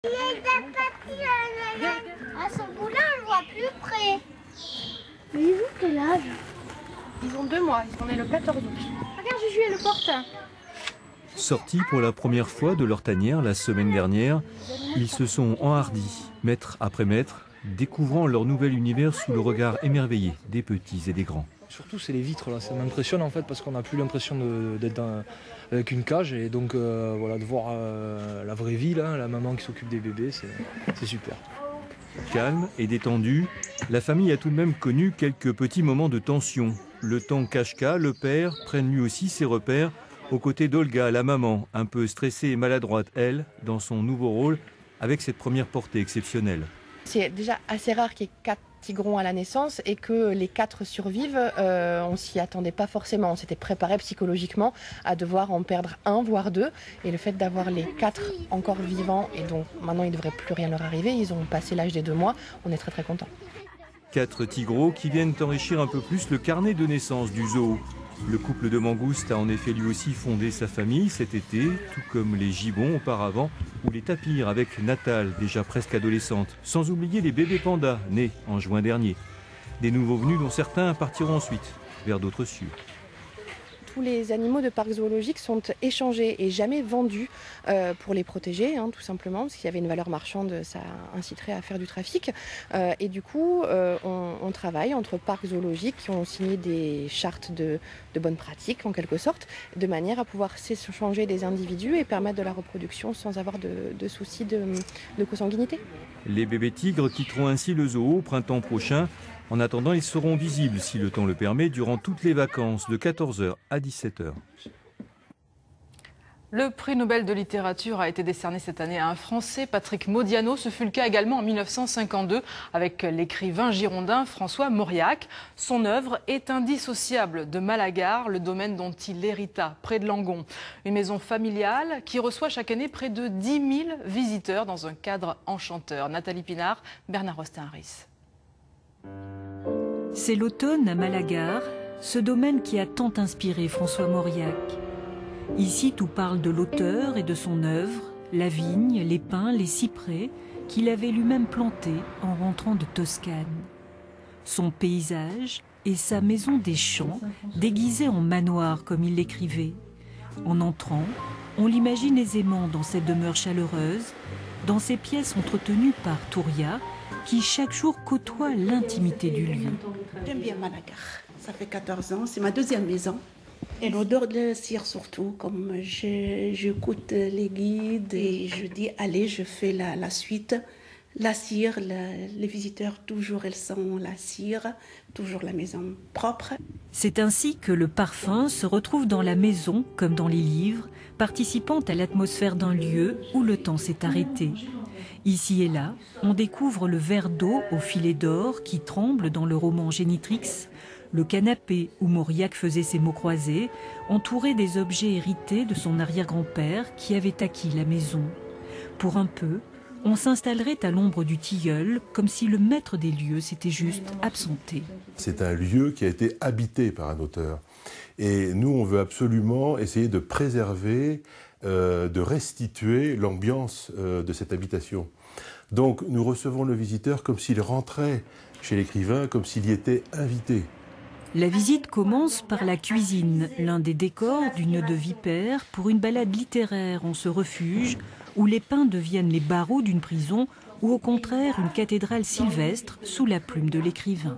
À son boulot, on le voit plus près. Mais ils ont quel âge? Ils ont 2 mois, ils sont nés le 14 août. Regarde, Juju, elle le porte. Sortis pour la première fois de leur tanière la semaine dernière, ils se sont enhardis, mètre après mètre, découvrant leur nouvel univers sous le regard émerveillé des petits et des grands. Surtout c'est les vitres là, ça m'impressionne en fait parce qu'on n'a plus l'impression d'être avec une cage et donc voilà, de voir la vraie vie là, la maman qui s'occupe des bébés, c'est super. Calme et détendu, la famille a tout de même connu quelques petits moments de tension. Le temps qu'Ashka, le père, prenne lui aussi ses repères aux côtés d'Olga, la maman, un peu stressée et maladroite, elle, dans son nouveau rôle, avec cette première portée exceptionnelle. C'est déjà assez rare qu'il y ait 4 tigrons à la naissance et que les 4 survivent. On s'y attendait pas forcément. On s'était préparé psychologiquement à devoir en perdre 1 voire 2. Et le fait d'avoir les 4 encore vivants et donc maintenant il ne devrait plus rien leur arriver. Ils ont passé l'âge des 2 mois. On est très très contents. 4 tigros qui viennent enrichir un peu plus le carnet de naissance du zoo. Le couple de mangoustes a en effet lui aussi fondé sa famille cet été, tout comme les gibbons auparavant, ou les tapirs avec Natal, déjà presque adolescente, sans oublier les bébés pandas, nés en juin dernier. Des nouveaux venus dont certains partiront ensuite vers d'autres cieux. Tous les animaux de parc zoologique sont échangés et jamais vendus pour les protéger, tout simplement, parce qu'il y avait une valeur marchande, ça inciterait à faire du trafic. Et du coup, on travaille entre parcs zoologiques qui ont signé des chartes de bonnes pratiques, en quelque sorte, de manière à pouvoir s'échanger des individus et permettre de la reproduction sans avoir de soucis de consanguinité. Les bébés tigres quitteront ainsi le zoo au printemps prochain. En attendant, ils seront visibles, si le temps le permet, durant toutes les vacances, de 14h à 17h. Le prix Nobel de littérature a été décerné cette année à un Français, Patrick Modiano. Ce fut le cas également en 1952 avec l'écrivain girondin François Mauriac. Son œuvre est indissociable de Malagar, le domaine dont il hérita, près de Langon. Une maison familiale qui reçoit chaque année près de 10 000 visiteurs dans un cadre enchanteur. Nathalie Pinard, Bernard Rostainris. C'est l'automne à Malagar, ce domaine qui a tant inspiré François Mauriac. Ici, tout parle de l'auteur et de son œuvre, la vigne, les pins, les cyprès, qu'il avait lui-même plantés en rentrant de Toscane. Son paysage et sa maison des champs, déguisée en manoir comme il l'écrivait. En entrant, on l'imagine aisément dans cette demeure chaleureuse, dans ces pièces entretenues par Touria, qui chaque jour côtoie l'intimité du lieu. J'aime bien Malagar, ça fait 14 ans, c'est ma deuxième maison. Et l'odeur de cire surtout, comme j'écoute les guides et je dis allez, je fais la suite. La cire, les visiteurs, toujours elles sentent la cire, toujours la maison propre. C'est ainsi que le parfum se retrouve dans la maison comme dans les livres, participant à l'atmosphère d'un lieu où le temps s'est arrêté. Ici et là, on découvre le verre d'eau au filet d'or qui tremble dans le roman Génitrix, le canapé où Mauriac faisait ses mots croisés, entouré des objets hérités de son arrière-grand-père qui avait acquis la maison. Pour un peu, on s'installerait à l'ombre du tilleul, comme si le maître des lieux s'était juste absenté. C'est un lieu qui a été habité par un auteur. Et nous, on veut absolument essayer de préserver, de restituer l'ambiance de cette habitation. Donc, nous recevons le visiteur comme s'il rentrait chez l'écrivain, comme s'il y était invité. La visite commence par la cuisine, l'un des décors du Nœud de Vipère pour une balade littéraire en ce refuge où les pins deviennent les barreaux d'une prison ou au contraire une cathédrale sylvestre sous la plume de l'écrivain.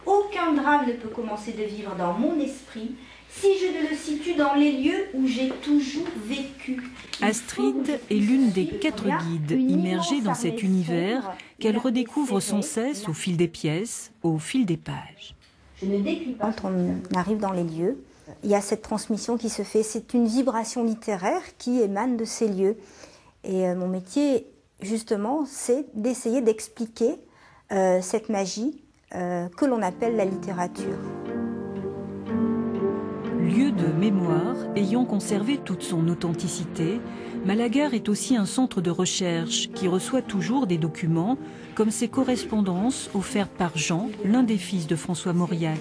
Aucun drame ne peut commencer de vivre dans mon esprit si je ne le situe dans les lieux où j'ai toujours vécu. Astrid est l'une des 4 guides immergés dans cet univers qu'elle redécouvre sans cesse au fil des pièces, au fil des pages. Quand on arrive dans les lieux, il y a cette transmission qui se fait. C'est une vibration littéraire qui émane de ces lieux. Et mon métier, justement, c'est d'essayer d'expliquer cette magie que l'on appelle la littérature. Lieu de mémoire ayant conservé toute son authenticité, Malagar est aussi un centre de recherche qui reçoit toujours des documents comme ses correspondances offertes par Jean, l'un des fils de François Mauriac.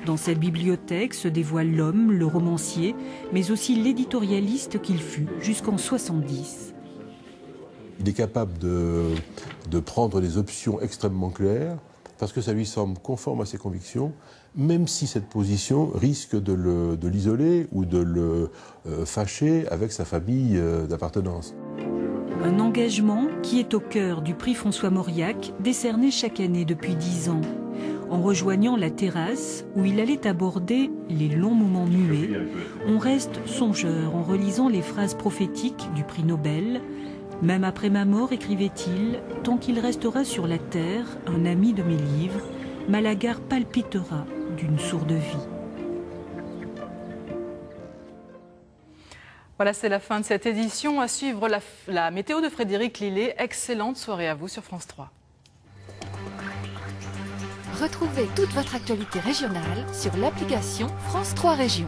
Dans cette bibliothèque se dévoile l'homme, le romancier, mais aussi l'éditorialiste qu'il fut jusqu'en 70. Il est capable de prendre des options extrêmement claires parce que ça lui semble conforme à ses convictions, même si cette position risque de l'isoler ou de le fâcher avec sa famille d'appartenance. Un engagement qui est au cœur du prix François Mauriac, décerné chaque année depuis 10 ans. En rejoignant la terrasse où il allait aborder les longs moments muets, on reste songeur en relisant les phrases prophétiques du prix Nobel. Même après ma mort, écrivait-il, tant qu'il restera sur la terre un ami de mes livres, Malagar palpitera d'une sourde vie. Voilà, c'est la fin de cette édition. À suivre la météo de Frédéric Lillet. Excellente soirée à vous sur France 3. Retrouvez toute votre actualité régionale sur l'application France 3 Régions.